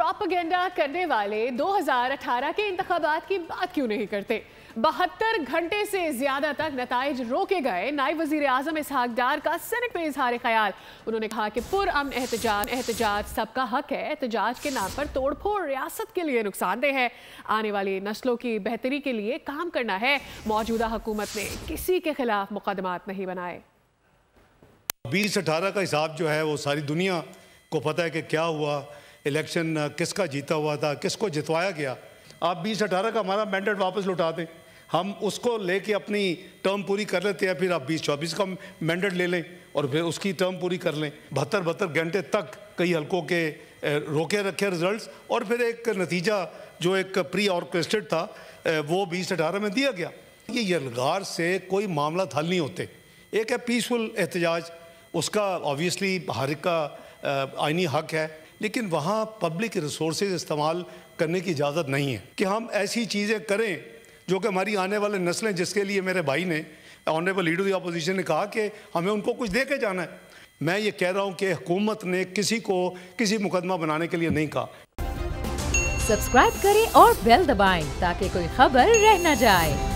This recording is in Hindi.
प्रोपेगेंडा करने वाले 2018 के इंतखाबात की बात क्यों नहीं करते? 72 घंटे से ज्यादा तक नताइज रोके गए। नायब वजीर आजम इसहाक डार का सेनेट में इजहार ख्याल। उन्होंने कहा कि पुरअमन एहतजाज सबका हक है। एहतजाज के नाम पर तोड़फोड़ रियासत के लिए नुकसानदेह है। आने वाली नस्लों की बेहतरी के लिए काम करना है। मौजूदा हुकूमत ने किसी के खिलाफ मुकदमात नहीं बनाए। 2018 का हिसाब जो है वो सारी दुनिया को पता है कि क्या हुआ, इलेक्शन किसका जीता हुआ था, किसको जितवाया गया। आप 2018 का हमारा मैंडेट वापस लौटा दें, हम उसको लेके अपनी टर्म पूरी कर लेते हैं। फिर आप 2024 का मैंडेट ले लें और फिर उसकी टर्म पूरी कर लें। 72 घंटे तक कई हलकों के रोके रखे रिजल्ट्स, और फिर एक नतीजा जो एक प्री ऑर्केस्ट्रेटेड था वो 2018 में दिया गया। ये यलगार से कोई मामला हल नहीं होते। एक है पीसफुल एहतजाज, उसका ऑब्वियसली हर एक का आईनी हक है, लेकिन वहाँ पब्लिक रिसोर्सेज इस्तेमाल करने की इजाज़त नहीं है कि हम ऐसी चीज़ें करें जो कि हमारी आने वाले नस्लें, जिसके लिए मेरे भाई ने honourable leader of the opposition ने कहा कि हमें उनको कुछ दे के जाना है। मैं ये कह रहा हूँ कि हुकूमत ने किसी को किसी मुकदमा बनाने के लिए नहीं कहा। सब्सक्राइब करें और बेल दबाएं ताकि कोई खबर रह न जाए।